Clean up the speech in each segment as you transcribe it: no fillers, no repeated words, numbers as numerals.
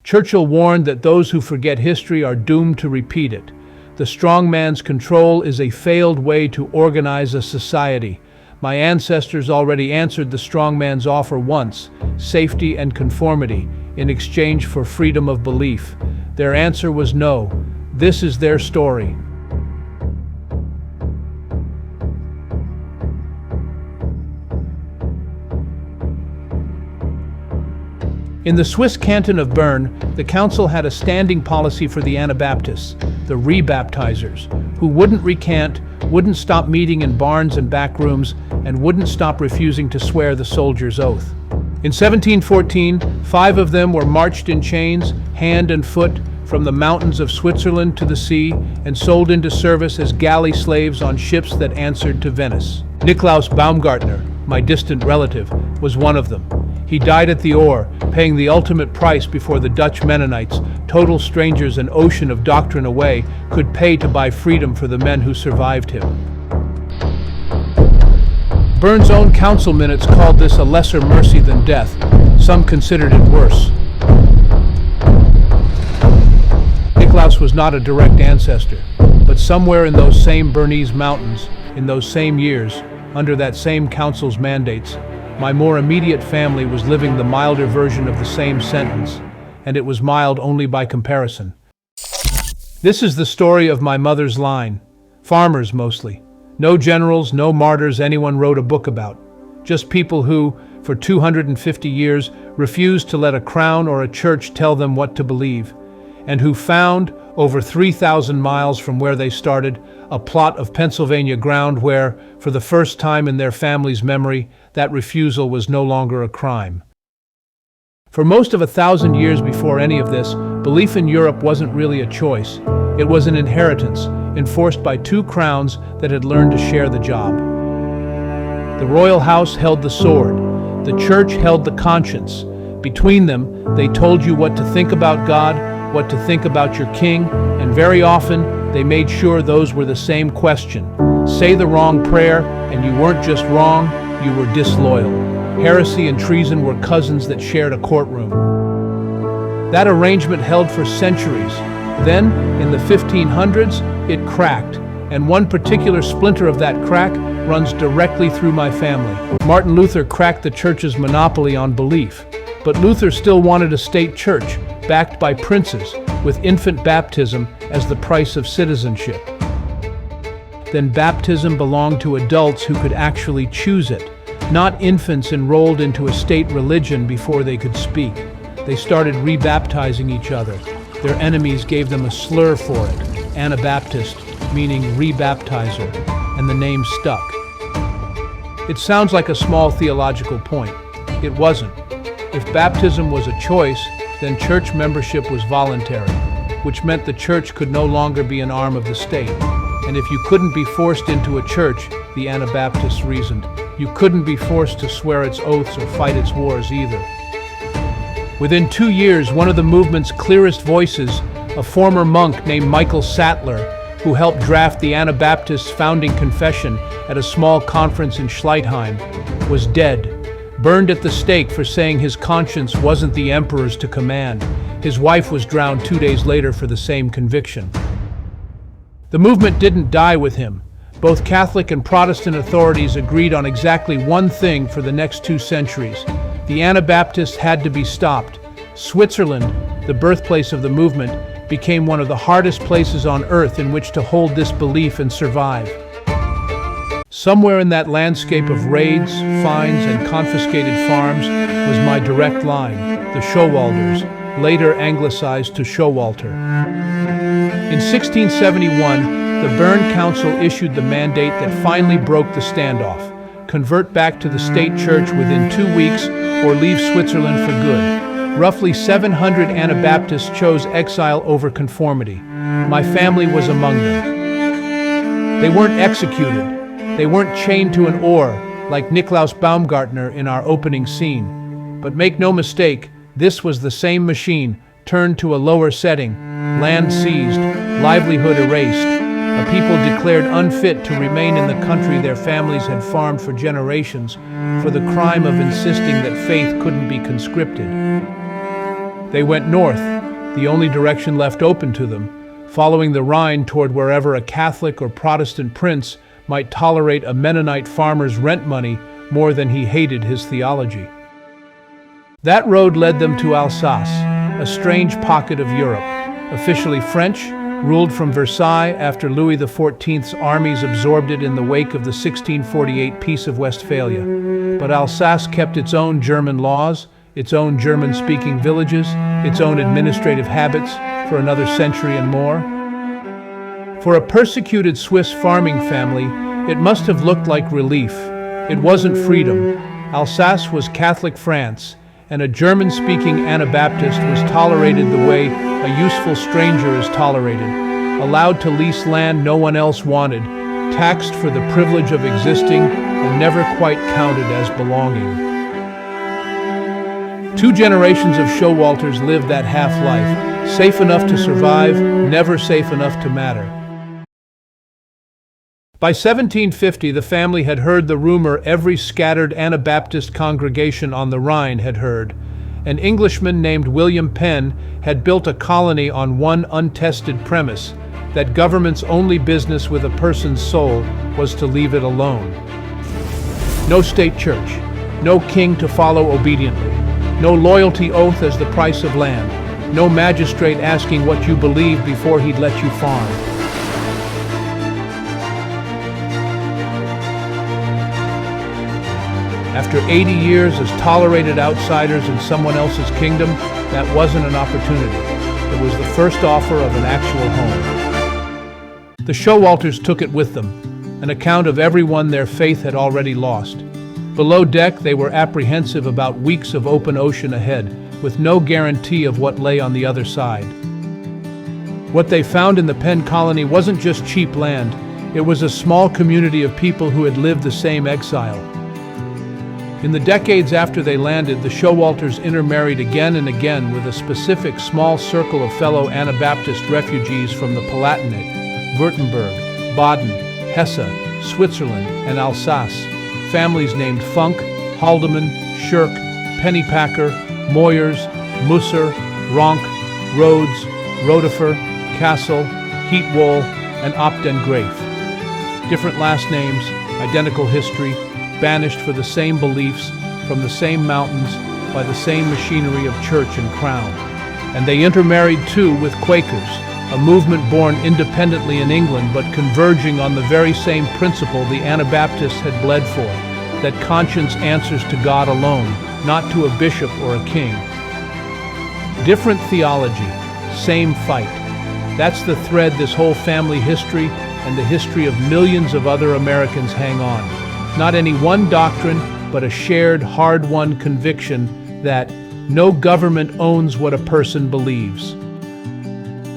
Churchill warned that those who forget history are doomed to repeat it. The strong man's control is a failed way to organize a society. My ancestors already answered the strong man's offer once, safety and conformity, in exchange for freedom of belief. Their answer was no. This is their story. In the Swiss canton of Bern, the council had a standing policy for the Anabaptists, the rebaptizers, who wouldn't recant, wouldn't stop meeting in barns and back rooms, and wouldn't stop refusing to swear the soldier's oath. In 1714, 5 of them were marched in chains, hand and foot, from the mountains of Switzerland to the sea, and sold into service as galley slaves on ships that answered to Venice. Niklaus Baumgartner, my distant relative, was one of them. He died at the oar, paying the ultimate price before the Dutch Mennonites, total strangers an ocean of doctrine away, could pay to buy freedom for the men who survived him. Bern's own council minutes called this a lesser mercy than death. Some considered it worse. Niklaus was not a direct ancestor, but somewhere in those same Bernese mountains, in those same years, under that same council's mandates, my more immediate family was living the milder version of the same sentence, and it was mild only by comparison. This is the story of my mother's line. Farmers mostly. No generals, no martyrs anyone wrote a book about. Just people who, for 250 years, refused to let a crown or a church tell them what to believe, and who found, over 3,000 miles from where they started, a plot of Pennsylvania ground where, for the first time in their family's memory, that refusal was no longer a crime. For most of 1,000 years before any of this, belief in Europe wasn't really a choice. It was an inheritance, enforced by 2 crowns that had learned to share the job. The royal house held the sword. The church held the conscience. Between them, they told you what to think about God, what to think about your king, and very often, they made sure those were the same question. Say the wrong prayer, and you weren't just wrong, you were disloyal. Heresy and treason were cousins that shared a courtroom. That arrangement held for centuries. Then, in the 1500s, it cracked, and one particular splinter of that crack runs directly through my family. Martin Luther cracked the church's monopoly on belief, but Luther still wanted a state church, backed by princes, with infant baptism as the price of citizenship. Then baptism belonged to adults who could actually choose it, not infants enrolled into a state religion before they could speak. They started rebaptizing each other. Their enemies gave them a slur for it, Anabaptist, meaning rebaptizer, and the name stuck. It sounds like a small theological point. It wasn't. If baptism was a choice, then church membership was voluntary, which meant the church could no longer be an arm of the state. And if you couldn't be forced into a church, the Anabaptists reasoned, you couldn't be forced to swear its oaths or fight its wars either. Within 2 years, one of the movement's clearest voices, a former monk named Michael Sattler, who helped draft the Anabaptists' founding confession at a small conference in Schleitheim, was dead, burned at the stake for saying his conscience wasn't the emperor's to command. His wife was drowned 2 days later for the same conviction. The movement didn't die with him. Both Catholic and Protestant authorities agreed on exactly one thing for the next 2 centuries. The Anabaptists had to be stopped. Switzerland, the birthplace of the movement, became one of the hardest places on earth in which to hold this belief and survive. Somewhere in that landscape of raids, fines, and confiscated farms was my direct line, the Schowalders, later anglicized to Showalter. In 1671, the Bern Council issued the mandate that finally broke the standoff: convert back to the state church within 2 weeks or leave Switzerland for good. Roughly 700 Anabaptists chose exile over conformity. My family was among them. They weren't executed. They weren't chained to an oar, like Niklaus Baumgartner in our opening scene. But make no mistake, this was the same machine, turned to a lower setting, land seized, livelihood erased, a people declared unfit to remain in the country their families had farmed for generations, for the crime of insisting that faith couldn't be conscripted. They went north, the only direction left open to them, following the Rhine toward wherever a Catholic or Protestant prince might tolerate a Mennonite farmer's rent money more than he hated his theology. That road led them to Alsace, a strange pocket of Europe, officially French, ruled from Versailles after Louis XIV's armies absorbed it in the wake of the 1648 Peace of Westphalia. But Alsace kept its own German laws, its own German-speaking villages, its own administrative habits for another century and more. For a persecuted Swiss farming family, it must have looked like relief. It wasn't freedom. Alsace was Catholic France, and a German-speaking Anabaptist was tolerated the way a useful stranger is tolerated, allowed to lease land no one else wanted, taxed for the privilege of existing, and never quite counted as belonging. 2 generations of Showalters lived that half-life, safe enough to survive, never safe enough to matter. By 1750, the family had heard the rumor every scattered Anabaptist congregation on the Rhine had heard. An Englishman named William Penn had built a colony on one untested premise, that government's only business with a person's soul was to leave it alone. No state church, no king to follow obediently, no loyalty oath as the price of land, no magistrate asking what you believe before he'd let you farm. After 80 years as tolerated outsiders in someone else's kingdom, that wasn't an opportunity. It was the first offer of an actual home. The Showalters took it with them, an account of everyone their faith had already lost. Below deck, they were apprehensive about weeks of open ocean ahead, with no guarantee of what lay on the other side. What they found in the Penn Colony wasn't just cheap land, it was a small community of people who had lived the same exile. In the decades after they landed, the Showalters intermarried again and again with a specific small circle of fellow Anabaptist refugees from the Palatinate, Württemberg, Baden, Hesse, Switzerland, and Alsace. Families named Funk, Haldeman, Schirk, Pennypacker, Moyers, Musser, Ronk, Rhodes, Rodefer, Kassel, Heatwohl, and Opdengraef. Different last names, identical history, banished for the same beliefs, from the same mountains, by the same machinery of church and crown. And they intermarried too with Quakers, a movement born independently in England but converging on the very same principle the Anabaptists had bled for, that conscience answers to God alone, not to a bishop or a king. Different theology, same fight. That's the thread this whole family history and the history of millions of other Americans hang on. Not any one doctrine, but a shared, hard-won conviction that no government owns what a person believes.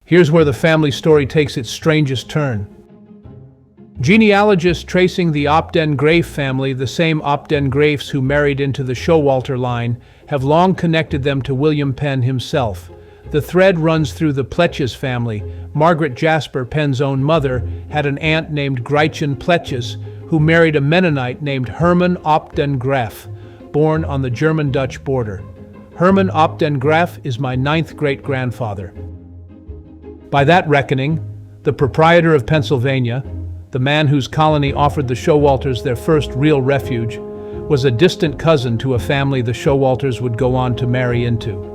Here's where the family story takes its strangest turn. Genealogists tracing the Opdengraef family, the same Opdengraefs who married into the Showalter line, have long connected them to William Penn himself. The thread runs through the Pletjes family. Margaret Jasper, Penn's own mother, had an aunt named Gretchen Pletjes, who married a Mennonite named Herman Opdengraef, born on the German-Dutch border. Herman Opdengraef is my 9th great-grandfather. By that reckoning, the proprietor of Pennsylvania, the man whose colony offered the Showalters their first real refuge, was a distant cousin to a family the Showalters would go on to marry into.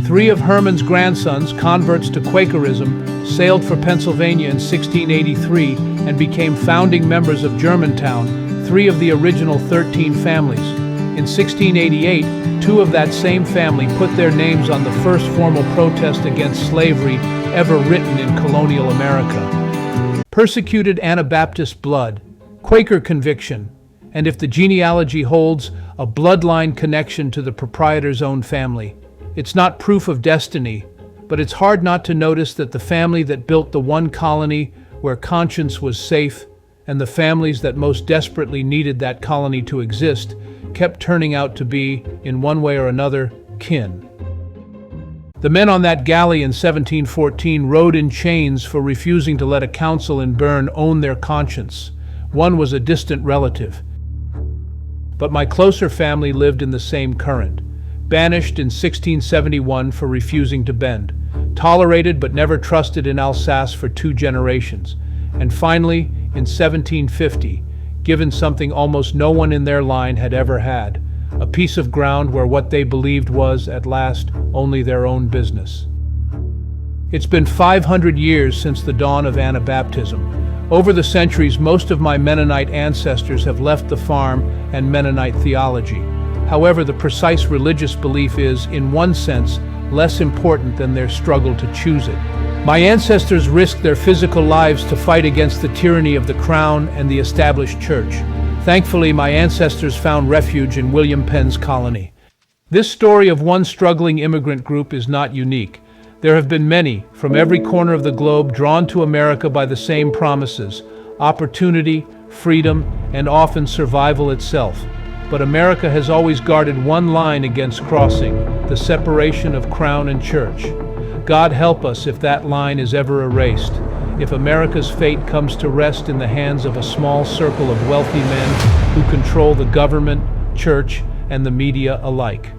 3 of Herman's grandsons, converts to Quakerism, sailed for Pennsylvania in 1683 and became founding members of Germantown, 3 of the original 13 families. In 1688, 2 of that same family put their names on the first formal protest against slavery ever written in colonial America. Persecuted Anabaptist blood, Quaker conviction, and if the genealogy holds, a bloodline connection to the proprietor's own family. It's not proof of destiny, but it's hard not to notice that the family that built the one colony where conscience was safe, and the families that most desperately needed that colony to exist, kept turning out to be, in one way or another, kin. The men on that galley in 1714 rode in chains for refusing to let a council in Bern own their conscience. One was a distant relative. But my closer family lived in the same current. banished in 1671 for refusing to bend, tolerated but never trusted in Alsace for 2 generations, and finally, in 1750, given something almost no one in their line had ever had, a piece of ground where what they believed was, at last, only their own business. It's been 500 years since the dawn of Anabaptism. Over the centuries, most of my Mennonite ancestors have left the farm and Mennonite theology. However, the precise religious belief is, in one sense, less important than their struggle to choose it. My ancestors risked their physical lives to fight against the tyranny of the crown and the established church. Thankfully, my ancestors found refuge in William Penn's colony. This story of one struggling immigrant group is not unique. There have been many, from every corner of the globe, drawn to America by the same promises: opportunity, freedom, and often survival itself. But America has always guarded one line against crossing: the separation of crown and church. God help us if that line is ever erased, if America's fate comes to rest in the hands of a small circle of wealthy men who control the government, church, and the media alike.